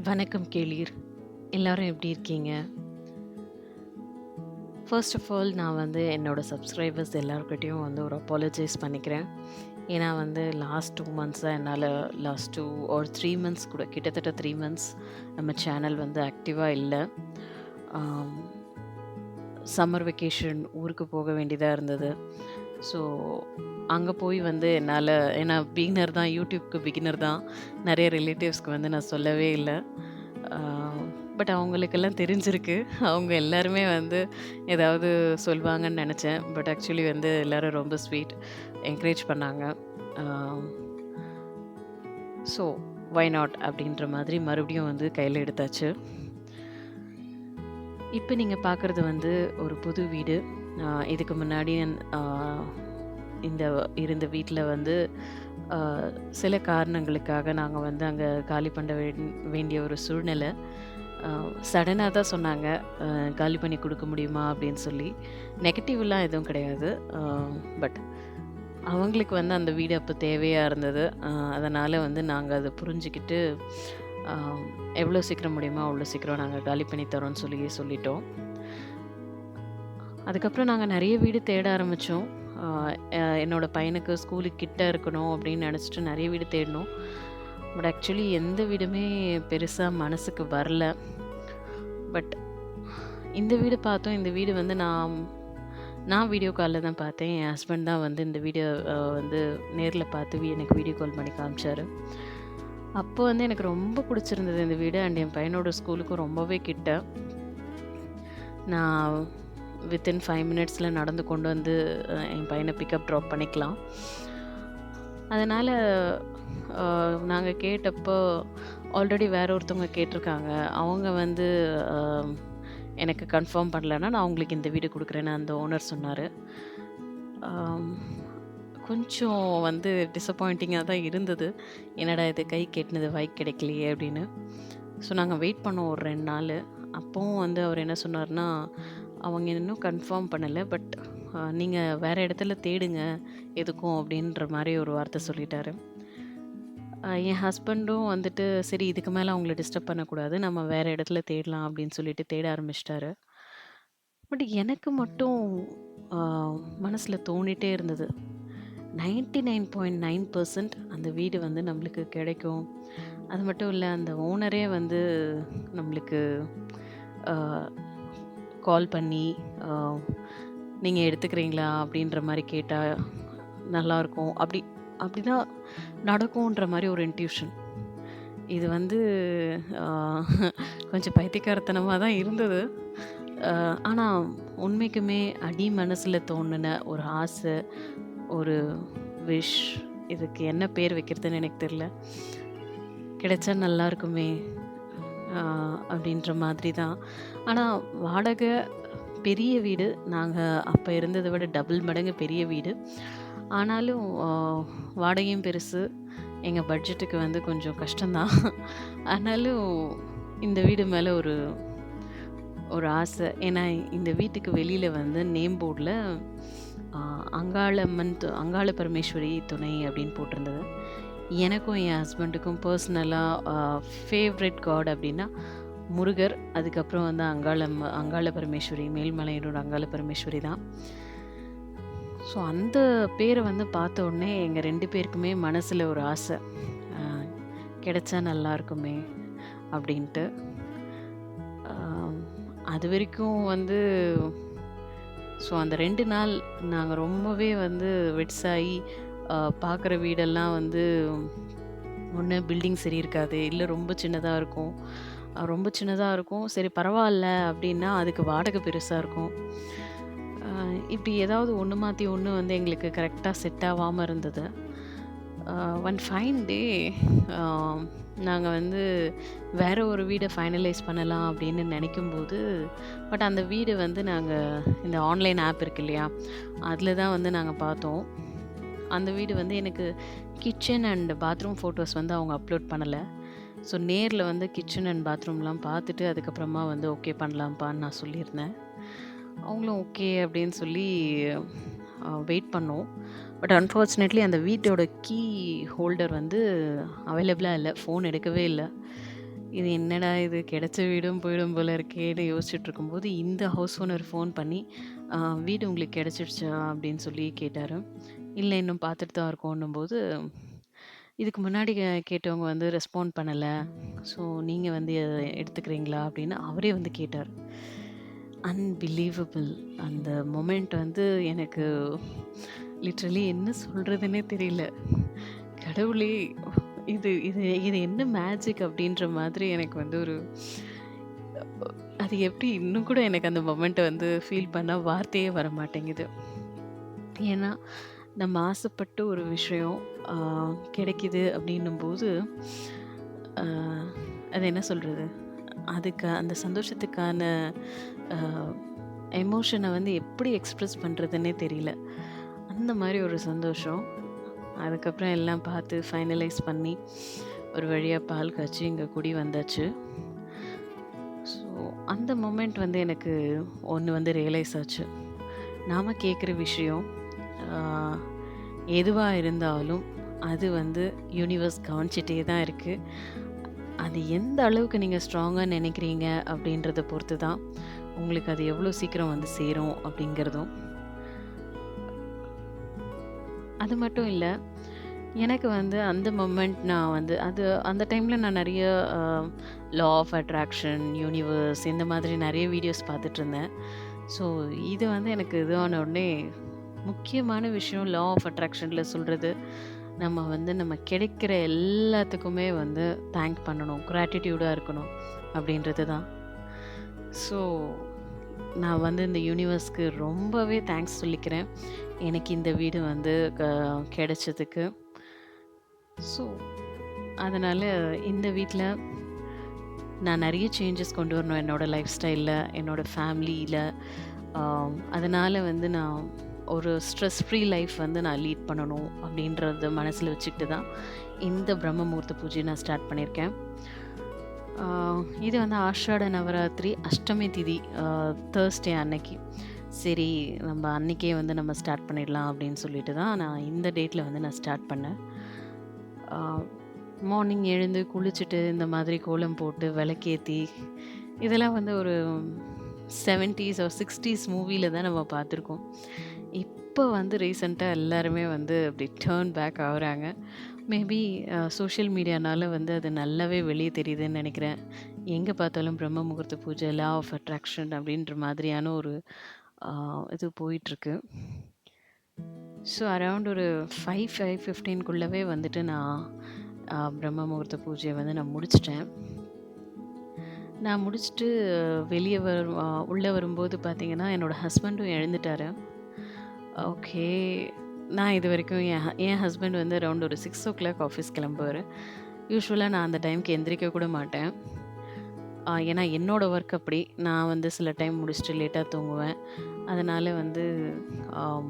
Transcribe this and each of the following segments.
வணக்கம் கேளீர். எல்லாரும் எப்படி இருக்கீங்க? ஃபர்ஸ்ட் ஆஃப் ஆல் நான் வந்து என்னோட சப்ஸ்கிரைபர்ஸ் எல்லார்கிட்டயும் வந்து ஒரு அப்பாலஜைஸ் பண்ணிக்கிறேன். ஏன்னா வந்து லாஸ்ட் 2 மந்த்ஸா என்னால லாஸ்ட் 2 ஆர் 3 மந்த்ஸ் கூட கிட்டத்தட்ட 3 மந்த்ஸ் நம்ம சேனல் வந்து ஆக்டிவா இல்ல. ஆம், சம்மர் வெக்கேஷன் ஊருக்கு போக வேண்டியதா இருந்தது. ஸோ அங்க போய் வந்து என்னால ஏன்னா பிகினர் தான், யூடியூப்க்கு பிகினர் தான். நெறைய ரிலேட்டிவ்ஸ்க்கு வந்து நான் சொல்லவே இல்ல. ஆ பட் அவங்களுக்கெல்லாம் தெரிஞ்சிருக்கு. அவங்க எல்லாருமே வந்து ஏதாவது சொல்வாங்கன்னு நெனச்சேன். பட் ஆக்சுவலி வந்து எல்லாரும் ரொம்ப ஸ்வீட். என்கரேஜ் பண்ணாங்க. ஆ ஸோ வை நாட் அப்படின்ற மாதிரி மறுபடியும் வந்து கையில எடுத்தாச்சு. இப்ப நீங்க பார்க்குறது வந்து ஒரு புது வீடு. இதுக்கு முன்னாடி ஆ இந்த இருந்த வீட்ல வந்து ஆ சில காரணங்களுக்காக நாங்க வந்து அங்க காலி பண்ண வேண்டிய ஒரு சூழ்நிலை. அ சடனா தான் சொன்னாங்க. காலி பண்ணி குடுக்க முடியுமா? அப்படின்னு சொல்லி. நெகட்டிவ்லாம் எதுவும் கிடையாது. பட் அவங்களுக்கு வந்து அந்த வீடு அப்ப தேவையா இருந்தது. அதனால வந்து நாங்க அத புரிஞ்சுகிட்டு, அ எவ்வளோ சீக்கிரம் முடியுமோ, அவ்வளோ சீக்கிரம் நாங்க காலி பண்ணி தரோம்ன்னு சொல்லிட்டோம். அதுக்கப்புறம் நாங்க நெறைய வீடு தேட ஆரம்பிச்சோம். அ என்னோட பையனுக்கு ஸ்கூலுக்கு கிட்ட இருக்கணும் அப்படின்னு நெனச்சுட்டு நெறைய வீடு தேடினோம். பட் ஆக்சுவலி எந்த வீடுமே பெருசா மனசுக்கு வரல. பட் இந்த வீடு பார்த்தோம். இந்த வீடு வந்து நான் நான் வீடியோ கால்ல தான் பார்த்தேன். என் ஹஸ்பண்ட் தான் வந்து இந்த வீடியோ வந்து நேர்ல பார்த்து எனக்கு வீடியோ கால் பண்ணி காமிச்சாரு. அப்போ வந்து எனக்கு ரொம்ப புடிச்சிருந்தது இந்த வீடு. அண்ட் என் பையனோட ஸ்கூலுக்கும் ரொம்பவே கிட்ட. நான் வித்தின் 5 மினிட்ஸ்ல நடந்து கொண்டு வந்து என் பையன பிக்கப், ட்ராப் பண்ணிக்கலாம். அதனால நாங்க கேட்டப்போ ஆல்ரெடி வேற ஒருத்தவங்க கேட்டிருக்காங்க. அவங்க வந்து அ எனக்கு கன்ஃபார்ம் பண்ணலன்னா, நான் உங்களுக்கு இந்த வீடு குடுக்குறேன்னு அந்த ஓனர் சொன்னாரு. ஆம், கொஞ்சம் வந்து டிசப்பாயிண்டிங்கா தான் இருந்தது. என்னடா இது கைக்கு எட்டுனது வாய்க்கு கிடைக்கலையே அப்படின்னு. ஸோ நாங்க வெயிட் பண்ணோம் ஒரு 2 நாளு. அப்பவும் வந்து அவர் என்ன சொன்னாருன்னா, அவங்க இன்னும் கன்ஃபார்ம் பண்ணல. பட் நீங்க வேற இடத்துல தேடுங்க எதுக்கும் அப்படின்ற மாரி ஒரு வார்த்தை சொல்லிட்டாரு. என் ஹஸ்பண்டும் வந்துட்டு சரி இதுக்கு மேல அவங்கள டிஸ்டர்ப் பண்ணக்கூடாது. நம்ம வேற இடத்துல தேடலாம் அப்படின்னு சொல்லிட்டு தேட ஆரம்பிச்சுட்டாரு. பட் எனக்கு மட்டும் ஆ மனசுல தோணிட்டே இருந்தது. 99.9% அந்த வீடு வந்து நம்மளுக்கு கிடைக்கும். அது மட்டும் இல்ல, அந்த ஓனரே வந்து நம்மளுக்கு ஆ கால் பண்ணி, ஆ "நீங்க எடுத்துக்கிறீங்களா?" அப்படின்ற மாரி கேட்டா நல்லாருக்கும். அப்படிதான் நடக்குன்ற மாரி ஒரு இன்ட்யூஷன். இது வந்து ஆ கொஞ்சம் பைத்தியக்காரத்தனமா தான் இருந்தது. அ ஆனா உண்மைக்குமே அடி மனசுல தோணுன ஒரு ஆசை, ஒரு விஷ், இதுக்கு என்ன பேர் வைக்கிறதுன்னு எனக்கு தெரியல. கிடைச்சா நல்லாருக்குமே! ஆ அப்படின்ற மாதிரி தான். ஆனா வாடகை பெரிய வீடு. நாங்க அப்ப இருந்தத விட டபுள் மடங்கு பெரிய வீடு. ஆனாலும் வாடகையும் பெருசு. எங்க பட்ஜெட்டுக்கு வந்து கொஞ்சம் கஷ்டம் தான். ஆனாலும் இந்த வீடு மேல ஒரு ஒரு ஆசை. ஏன்னா இந்த வீட்டுக்கு வெளியில வந்து நேம் போர்ட்ல அ அங்காள பரமேஸ்வரி துணை அப்படின்னு போட்டிருந்தது. எனக்கும் என் ஹஸ்பண்டுக்கும் பர்சனலா ஃபேவரைட் காட் அப்படின்னா முருகர். அதுக்கப்புறம் வந்து அங்காள பரமேஸ்வரி, மேல்மலையனூர் அங்காள பரமேஸ்வரி தான். ஸோ அந்த பேர வந்து பார்த்த உடனே எங்க 2 பேருக்குமே மனசுல ஒரு ஆசை. அ கிடைச்சா நல்லாருக்குமே! அப்படின்ட்டு. ஆம், அதுவரைக்கும் வந்து ஸோ அந்த 2 நாள் நாங்க ரொம்பவே வந்து வெக்ஸ் ஆயி பார்க்குற வீடெல்லாம் வந்து ஒண்ணு பில்டிங் சரி இருக்காது. இல்ல ரொம்ப சின்னதா இருக்கும். ரொம்ப சின்னதா இருக்கும். சரி பரவால்ல அப்டின்னா, அதுக்கு வாடகை பெருசா இருக்கும். அ இப்டி ஏதாவது ஒண்ணு மாத்தி ஒண்ணு வந்து எங்களுக்கு கரெக்ட்டா செட் ஆவாம இருந்தது. அ ஒன் ஃபைன் டே அ நாங்க வந்து வேற ஒரு வீட ஃபைனலைஸ் பண்ணலாம் அப்டின்னு நெனைக்கும்போது, பட் அந்த வீடு வந்து நாங்க இந்த ஆன்லைன் ஆப் இருக்கு இல்லையா? அதுல தான் வந்து நாங்க பார்த்தோம். அந்த வீடு வந்து எனக்கு கிச்சன் அண்ட் பாத்ரூம் ஃபோட்டோஸ் வந்து அவங்க அப்லோட் பண்ணல. ஸோ நேர்ல வந்து கிச்சன் அண்ட் பாத்ரூம்லாம் பார்த்துட்டு, அதுக்கப்புறமா வந்து ஓகே பண்ணலாம்ப்பான்னு நான் சொல்லியிருந்தேன். அவங்களும் ஓகே அப்படின்னு சொல்லி வெயிட் பண்ணோம். பட் அன்ஃபார்ச்சுனேட்லி அந்த வீட்டோட கீ ஹோல்டர் வந்து அவைலபிளா இல்ல. ஃபோன் எடுக்கவே இல்ல. இது என்னடா இது கிடைச்ச வீடும் போயிடும் போல இருக்கேன்னு யோசிச்சுட்டு இருக்கும்போது, இந்த ஹவுஸ் ஓனர் ஃபோன் பண்ணி, "அ வீடு உங்களுக்கு கிடைச்சிடுச்சா?" அப்படின்னு சொல்லி கேட்டாரு. "இல்ல இன்னும் பார்த்துட்டு தான் இருக்கோன்னும்போது, இதுக்கு முன்னாடி கேட்டவங்க வந்து ரெஸ்பாண்ட் பண்ணல. ஸோ நீங்க வந்து எடுத்துக்கிறீங்களா?" அப்படின்னு அவரே வந்து கேட்டாரு. அன்பிலீவபிள். அந்த மொமெண்ட் வந்து எனக்கு லிட்ரலி என்ன சொல்றதுன்னே தெரியல. கடவுளே! இது இது இது என்ன மேஜிக் அப்படின்ற மாதிரி எனக்கு வந்து ஒரு அது எப்படி இன்னும் கூட எனக்கு அந்த மொமெண்ட்ட வந்து ஃபீல் பண்ணா வார்த்தையே வரமாட்டேங்குது. ஏன்னா, நம்ம ஆசைப்பட்டு ஒரு விஷயம் ஆ கிடைக்குது அப்படின்னும்போது, ஆ அது என்ன சொல்றது? அதுக்கு அந்த சந்தோஷத்துக்கான அ எமோஷன வந்து எப்படி எக்ஸ்பிரஸ் பண்றதுன்னே தெரியல. அந்த மாரி ஒரு சந்தோஷம். அதுக்கப்புறம் எல்லாம் பார்த்து ஃபைனலைஸ் பண்ணி, ஒரு வழியா பால் காய்ச்சி இங்க குடி வந்தாச்சு. ஸோ, அந்த மொமெண்ட் வந்து எனக்கு ஒண்ணு வந்து ரியலைஸ் ஆச்சு. நாம கேட்குற விஷயம், ஆ எதுவா இருந்தாலும், அது வந்து யூனிவர்ஸ் கவனிச்சுட்டே தான் இருக்கு. அது எந்த அளவுக்கு நீங்க ஸ்ட்ராங்கா நினைக்கிறீங்க அப்படின்றத பொறுத்து தான், உங்களுக்கு அது எவ்வளோ சீக்கிரம் வந்து சேரும் அப்படிங்கிறதும். அது மட்டும் இல்ல, எனக்கு வந்து அந்த மொமெண்ட் நான் வந்து அந்த டைம்ல நான் நெறைய அ லா ஆஃப் அட்ராக்ஷன், யூனிவர்ஸ் இந்த மாதிரி நெறைய வீடியோஸ் பார்த்துட்டுருந்தேன். ஸோ, இது வந்து எனக்கு இது ஆன உடனே முக்கியமான விஷயம் லா ஆஃப் அட்ராக்ஷன்ல சொல்றது, நம்ம வந்து நம்ம கிடைக்கிற எல்லாத்துக்குமே வந்து தேங்க் பண்ணணும். கிராட்டிட்யூடா இருக்கணும் அப்படின்றது தான். ஸோ, நான் வந்து இந்த யூனிவர்ஸ்க்கு ரொம்பவே தேங்க்ஸ் சொல்லிக்கிறேன். எனக்கு இந்த வீடு வந்து கிடைச்சதுக்கு. ஸோ, அதனால இந்த வீட்ல நான் நெறைய சேஞ்சஸ் கொண்டு வரணும் என்னோட லைஃப் ஸ்டைல்ல, என்னோட ஃபேமிலியில. அதனால வந்து நான் ஒரு ஸ்ட்ரெஸ் ஃப்ரீ லைஃப் வந்து நான் லீட் பண்ணணும் அப்படின்றத மனசுல வச்சுக்கிட்டு தான் இந்த பிரம்ம முகூர்த்த பூஜைய நான் ஸ்டார்ட் பண்ணியிருக்கேன். ஆ இது வந்து ஆஷாட நவராத்திரி அஷ்டமி திதி தேர்ஸ்டே அன்னைக்கு. சரி நம்ம அன்னைக்கே வந்து நம்ம ஸ்டார்ட் பண்ணிடலாம் அப்படின்னு சொல்லிட்டு தான் நான் இந்த டேட்ல வந்து நான் ஸ்டார்ட் பண்ணேன். ஆ மார்னிங் எழுந்து குளிச்சுட்டு இந்த மாதிரி கோலம் போட்டு விளக்கேத்தி, இதெல்லாம் வந்து ஒரு 70ஸ் ஆர் 60ஸ் மூவில தான் நம்ம பார்த்துருக்கோம். இப்போ வந்து ரீசென்ட்டா எல்லாருமே வந்து அப்படி டர்ன் பேக் ஆகுறாங்க. மேபி சோஷியல் மீடியானால வந்து அது நல்லாவே வெளிய தெரியுதுன்னு நெனைக்கிறேன். எங்க பார்த்தாலும் பிரம்ம முகூர்த்த பூஜை, லா ஆஃப் அட்ராக்ஷன் அப்படின்ற மாதிரியான ஒரு ஆ இது போயிட்டுருக்கு. ஸோ அரவுண்ட் ஒரு 5:15க்குள்ளவே வந்துட்டு நான் பிரம்ம முகூர்த்த பூஜைய வந்து நான் முடிச்சுட்டேன். நான் முடிச்சுட்டு வெளிய உள்ள வரும்போது பார்த்தீங்கன்னா, என்னோட ஹஸ்பண்டும் எழுந்துட்டாரு. ஓகே. நான் இதுவரைக்கும் என் ஹஸ்பண்ட் வந்து அரவுண்ட் ஒரு 6:00 ஆஃபீஸ் கிளம்புவாரு. யூசுவலா நான் அந்த டைம்க்கு எந்திரிக்க கூட மாட்டேன். ஏன்னா என்னோட ஒர்க் அப்படி. நான் வந்து சில டைம் முடிச்சுட்டு லேட்டா தூங்குவேன். அதனால வந்து ஆம்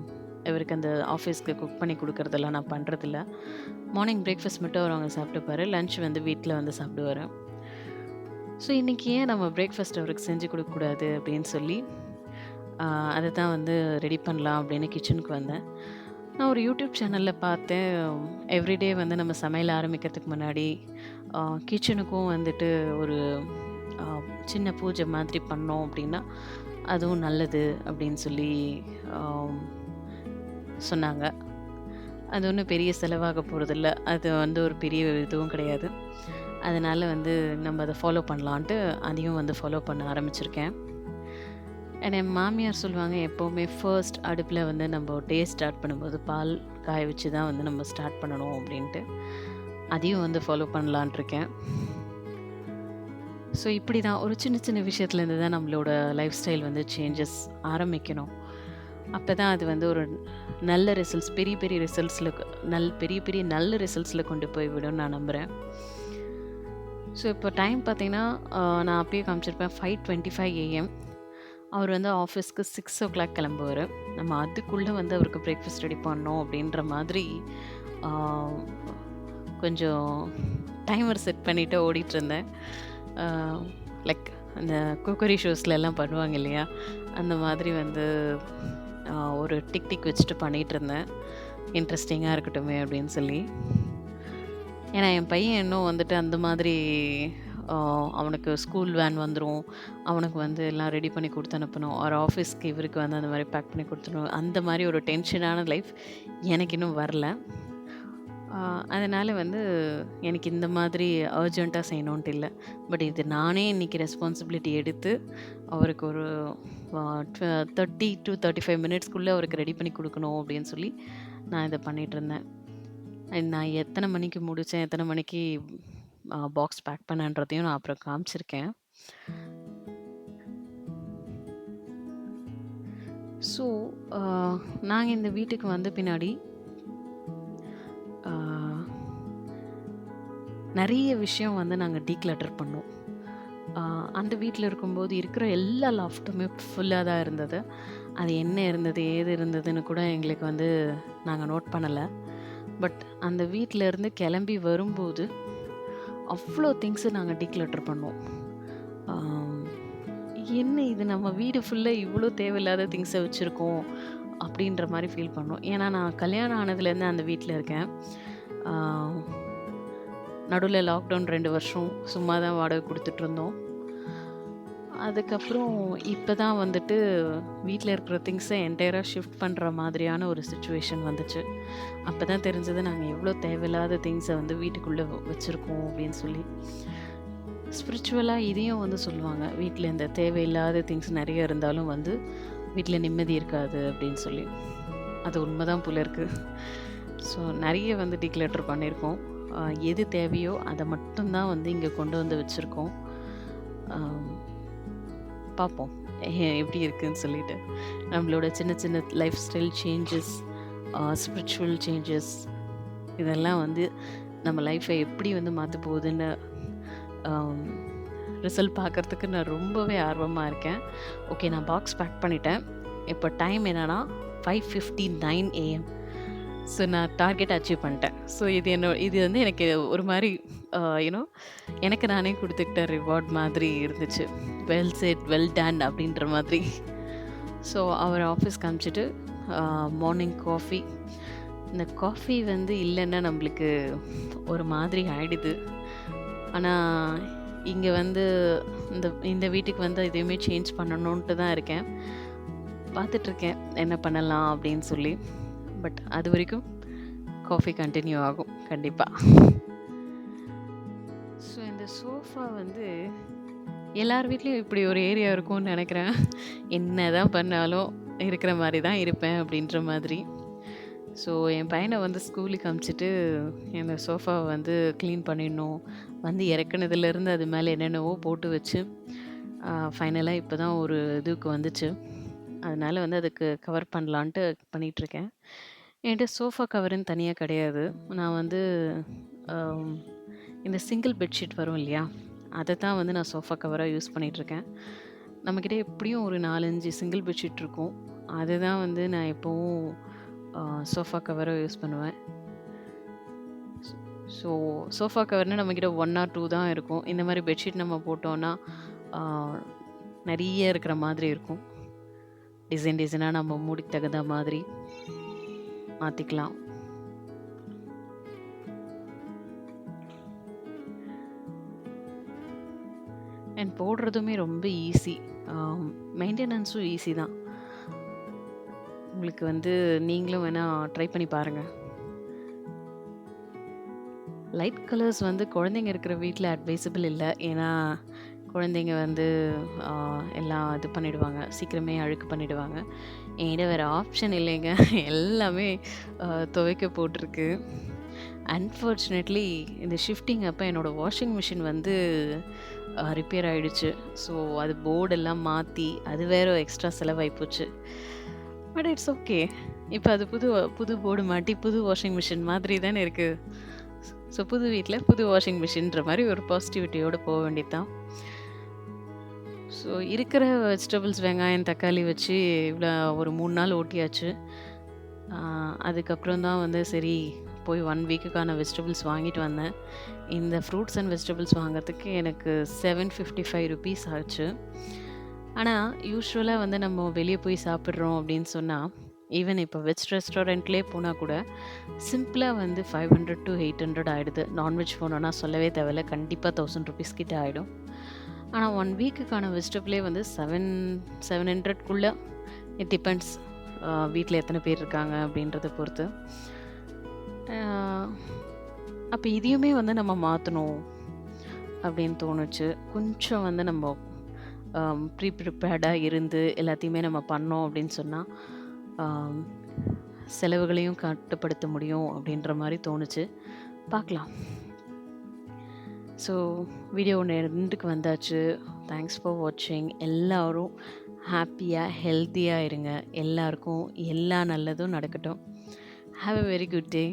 இவருக்கு அந்த ஆஃபீஸ்க்கு குக் பண்ணி குடுக்குறதெல்லாம் நான் பண்றதில்ல. மார்னிங் பிரேக்ஃபாஸ்ட் மட்டும் அவரு அங்க சாப்பிட்டுப்பாரு. லஞ்ச் வந்து வீட்ல வந்து சாப்பிடுவாரு. ஸோ இன்னைக்கு ஏன் நம்ம பிரேக்ஃபாஸ்ட் அவருக்கு செஞ்சு குடுக்கக்கூடாது அப்படின்னு சொல்லி, அ அததான் வந்து ரெடி பண்ணலாம் அப்படின்னு கிச்சனுக்கு வந்தேன். நான் ஒரு யூடியூப் சேனல்ல பார்த்தேன். எவ்ரிடே வந்து நம்ம சமையல் ஆரம்பிக்கிறதுக்கு முன்னாடி, அ கிச்சனுக்கும் வந்துட்டு ஒரு அ சின்ன பூஜை மாதிரி பண்ணோம் அப்படின்னா, அதுவும் நல்லது அப்படின்னு சொல்லி அம் சொன்னாங்க. அது ஒண்ணும் பெரிய செலவாக போறதில்ல. அது வந்து ஒரு பெரிய இதுவும் கிடையாது. அதனால வந்து நம்ம அத ஃபாலோ பண்ணலான்ட்டு, அதையும் வந்து ஃபாலோ பண்ண ஆரம்பிச்சிருக்கேன். என் மாமியார் சொல்லுவாங்க, எப்பவுமே ஃபர்ஸ்ட் அடுப்புல வந்து நம்ம டே ஸ்டார்ட் பண்ணும்போது பால் காய வச்சு தான் வந்து நம்ம ஸ்டார்ட் பண்ணணும் அப்படின்ட்டு. அதையும் வந்து ஃபாலோ பண்ணலான்ட்டு இருக்கேன். ஸோ இப்படி தான் ஒரு சின்ன சின்ன விஷயத்துலேருந்து தான் நம்மளோட லைஃப் ஸ்டைல் வந்து சேஞ்சஸ் ஆரம்பிக்கணும். அப்பதான் அது வந்து ஒரு நல்ல ரிசல்ட்ஸ் பெரிய பெரிய ரிசல்ட்ஸ்ல பெரிய பெரிய நல்ல ரிசல்ட்ஸ்ல கொண்டு போய் விடும்னு நான் நம்புறேன். ஸோ இப்போ டைம் பார்த்தீங்கன்னா, நான் அப்பயே காமிச்சிருப்பேன் 5:25 ஏஎம். அவர் வந்து ஆஃபீஸ்க்கு 6:00 கிளம்புவாரு. நம்ம அதுக்குள்ள வந்து அவருக்கு பிரேக்ஃபாஸ்ட் ரெடி பண்ணணும் அப்படின்ற மாதிரி ஆ கொஞ்சம் டைமர் செட் பண்ணிட்டு ஓடிட்டுருந்தேன். ஆ லைக் அந்த குக்கரி ஷோஸ்லலாம் பண்ணுவாங்க இல்லையா? அந்த மாதிரி வந்து ஒரு டிக் டிக் வச்சுட்டு பண்ணிட்டுருந்தேன். இன்ட்ரெஸ்டிங்கா இருக்கட்டுமே அப்படின்னு சொல்லி. ஏன்னா என் பையன் இன்னும் வந்துட்டு அந்த மாதிரி அவனுக்கு ஸ்கூல் வேன் வந்துரும். அவனுக்கு வந்து எல்லாம் ரெடி பண்ணி குடுத்து அனுப்பணும். ஒரு ஆஃபீஸ்க்கு இவருக்கு வந்து அந்த மாரி பேக் பண்ணி குடுத்துடணும். அந்த மாரி ஒரு டென்ஷனான லைஃப் எனக்கு இன்னும் வரல. அதனால வந்து எனக்கு இந்த மாதிரி அர்ஜென்ட்டா செய்யணுன்ட்டு இல்ல. பட் இது நானே இன்னைக்கு ரெஸ்பான்சிபிலிட்டி எடுத்து, அவருக்கு ஒரு அ ட்வ 30 டூ 35 மினிட்ஸ்க்குள்ள அவருக்கு ரெடி பண்ணி குடுக்கணும் அப்படின்னு சொல்லி, நான் இத பண்ணிட்டுருந்தேன். நான் எத்தன மணிக்கு முடிச்சேன், எத்தன மணிக்கு பாக்ஸ் பேக் பண்ணேன்றதையும் நான் அப்புறம் காமிச்சிருக்கேன். ஸோ, அ நாங்க இந்த வீட்டுக்கு வந்த பின்னாடி, அ நெறைய விஷயம் வந்து நாங்க டீக்ளட்டர் பண்ணோம். அ அந்த வீட்ல இருக்கும்போது இருக்கிற எல்லா லாஃப்ட்டுமே ஃபுல்லா தான் இருந்தது. அது என்ன இருந்தது, ஏது இருந்ததுன்னு கூட எங்களுக்கு வந்து நாங்க நோட் பண்ணல. பட் அந்த வீட்ல இருந்து கிளம்பி வரும்போது, அவ்ளோ திங்ஸ நாங்க டீக்ளட்டர் பண்ணோம். ஆம். என்ன இது நம்ம வீடு ஃபுல்லா இவ்ளோ தேவையில்லாத திங்ஸ வச்சிருக்கோம், அப்படின்ற மாரி ஃபீல் பண்ணோம். ஏன்னா நான் கல்யாணம் ஆனதுலேருந்து அந்த வீட்ல இருக்கேன். ஆ நடுவுல லாக்டவுன் 2 வருஷம் சும்மா தான் வாடகை குடுத்துட்டுருந்தோம். அதுக்கப்புறம் இப்ப தான் வந்துட்டு வீட்ல இருக்கிற திங்ஸ என்டையரா ஷிஃப்ட் பண்ற மாதிரியான ஒரு சிச்சுவேஷன் வந்துச்சு. அப்ப தான் தெரிஞ்சது நாங்க எவ்ளோ தேவையில்லாத திங்ஸ வந்து வீட்டுக்குள்ள வச்சிருக்கோம் அப்படின்னு சொல்லி. ஸ்பிரிச்சுவலா இதையும் வந்து சொல்லுவாங்க. வீட்ல இந்த தேவையில்லாத திங்ஸ் நெறைய இருந்தாலும் வந்து வீட்ல நிம்மதி இருக்காது அப்படின்னு சொல்லி. அது உண்மதான் போல இருக்கு. ஸோ நெறைய வந்து டிக்ளட்டர் பண்ணியிருக்கோம். அ எது தேவையோ அத மட்டும் தான் வந்து இங்க கொண்டு வந்து வச்சிருக்கோம். அம் பார்ப்போம். எப்படி இருக்குன்னு சொல்லிட்டு. நம்மளோட சின்ன சின்ன life style changes, spiritual changes இதெல்லாம் வந்து நம்ம லைஃப்ப எப்படி வந்து மாத்தப் போகுதுன்னு அம் ரிசல்ட் பார்க்கறதுக்கு நான் ரொம்பவே ஆர்வமா இருக்கேன். ஓகே, நான் பாக்ஸ் பேக் பண்ணிட்டேன். இப்போ டைம் என்னன்னா 5:59 AM. ஸோ நான் டார்கெட் அச்சீவ் பண்ணிட்டேன். ஸோ இது வந்து எனக்கு ஒரு மாரி யூ நோ எனக்கு நானே குடுத்துக்கிட்ட ரிவார்ட் மாதிரி இருந்துச்சு. வெல் செட், வெல் டன் அப்படின்ற மாதிரி. ஸோ அவர ஆஃபீஸ்க்கு அனுப்பிச்சுட்டு மார்னிங் காஃபி. இந்த காஃபி வந்து இல்லன்னா நம்மளுக்கு ஒரு மாதிரி ஆயிடுது. ஆனா, இங்க வந்து இந்த இந்த வீட்டுக்கு வந்து எதையுமே சேஞ்ச் பண்ணணுன்ட்டு தான் இருக்கேன். பார்த்துட்ருக்கேன் என்ன பண்ணலாம் அப்படின்னு சொல்லி. பட் அதுவரைக்கும் காஃபி கன்டின்யூ ஆகும் கண்டிப்பா. ஸோ இந்த சோஃபா வந்து எல்லார் வீட்லயும் இப்படி ஒரு ஏரியா இருக்கும்னு நெனைக்கிறேன். என்னதான் பண்ணாலும் இருக்கிற மாரி தான் இருப்பேன் அப்படின்ற மாதிரி. ஸோ என் பையன வந்து ஸ்கூலுக்கு அனுப்பிச்சுட்டு இந்த சோஃபாவ வந்து கிளீன் பண்ணிடணும். வந்து இறக்குனதுலேருந்து அது மேல என்னென்னவோ போட்டு வச்சு, ஃபைனலா இப்ப தான் ஒரு இதுக்கு வந்துச்சு. அதனால வந்து அதுக்கு கவர் பண்ணலான்ட்டு பண்ணிட்டுருக்கேன். என்ட்ட சோஃபா கவருன்னு தனியா கிடையாது. நான் வந்து அம் இந்த சிங்கிள் பெட்ஷீட் வரும் இல்லையா? அத தான் வந்து நான் சோஃபா கவரா யூஸ் பண்ணிட்டுருக்கேன். நம்மகிட்ட எப்படியும் ஒரு 4, 5 சிங்கிள் பெட்ஷீட் இருக்கும். அதுதான் வந்து நான் எப்பவும் சோஃபா கவரா யூஸ் பண்ணுவேன். ஸோ சோஃபா கவர்னா நம்மகிட்ட 1 ஆர் 2 தான் இருக்கும். இந்த மாரி பெட்ஷீட் நம்ம போட்டோம்னா, ஆ நெறைய இருக்கிற மாதிரி இருக்கும். டிசைன் டிசைனா நம்ம மூடிக்கு தகுந்த மாதிரி மாத்திக்கலாம். அண்ட் போடுறதுமே ரொம்ப ஈஸி. ஆ மெயின்டெனன்ஸும் ஈஸி தான். உங்களுக்கு வந்து நீங்களும் வேணா ட்ரை பண்ணி பாருங்க. லைட் கலர்ஸ் வந்து குழந்தைங்க இருக்கிற வீட்ல அட்வைசபிள் இல்ல. ஏன்னா, குழந்தைங்க வந்து ஆ எல்லாம் இது பண்ணிடுவாங்க. சீக்கிரமே அழுக்கு பண்ணிடுவாங்க. என்கிட்ட வேற ஆப்ஷன் இல்லைங்க. எல்லாமே துவைக்க போட்டுருக்கு. அன்ஃபார்ச்சுனேட்லி இந்த ஷிஃப்டிங் அப்ப என்னோட வாஷிங் மிஷின் வந்து ரிப்பேர் ஆயிடுச்சு. ஸோ அது போர்டெல்லாம் மாத்தி, அது வேற எக்ஸ்ட்ரா செலவாயி போச்சு. But it's okay. இப்ப அது புது புது போர்டு மாட்டி, புது வாஷிங் மிஷின் மாதிரி தானே இருக்கு. ஸோ புது வீட்ல புது வாஷிங் மிஷின்ற மாரி ஒரு பாசிட்டிவிட்டியோட போ வேண்டியது தான். ஸோ இருக்கிற வெஜிடபிள்ஸ் வெங்காயம், தக்காளி வச்சு இவ்வளோ ஒரு 3 நாள் ஓட்டியாச்சு. ஆ அதுக்கப்புறம் தான் வந்து சரி போய் 1 வீக்குக்கான வெஜிடபிள்ஸ் வாங்கிட்டு வந்தேன். இந்த ஃப்ரூட்ஸ் அண்ட் வெஜிடபிள்ஸ் வாங்குறதுக்கு எனக்கு ₹755 ஆச்சு. ஆனா, யூசுவலா வந்து நம்ம வெளிய போய் சாப்பிடுறோம் அப்படின்னு சொன்னா, ஈவன் இப்போ வெஜ் ரெஸ்டாரண்ட்லேயே போனால் கூட சிம்பிளாக வந்து 500 to 800 ஆகிடுது. நான்வெஜ் போனோன்னா சொல்லவே தேவையில்ல, கண்டிப்பாக 1000 கிட்ட ஆகிடும். ஆனால் 1 வீக்குக்கான வெஜிடபிளே வந்து 700க்குள்ளே. இட் டிபெண்ட்ஸ் வீட்டில் எத்தனை பேர் இருக்காங்க அப்படின்றத பொறுத்து. அப்போ இதையுமே வந்து நம்ம மாற்றணும் அப்படின்னு தோணுச்சு. கொஞ்சம் வந்து நம்ம ப்ரிப்பேர்டாக இருந்து எல்லாத்தையுமே நம்ம பண்ணோம் அப்படின்னு சொன்னால் செலவுகளையும் கட்டுப்படுத்த முடியும் அப்படின்ற மாதிரி தோணுச்சு. பார்க்கலாம். ஸோ வீடியோ எண்டுக்கு வந்தாச்சு. தேங்க்ஸ் ஃபார் வாட்சிங். எல்லோரும் ஹாப்பியாக ஹெல்த்தியாக இருங்க. எல்லாருக்கும் எல்லா நல்லதும் நடக்கட்டும். Have a very good day.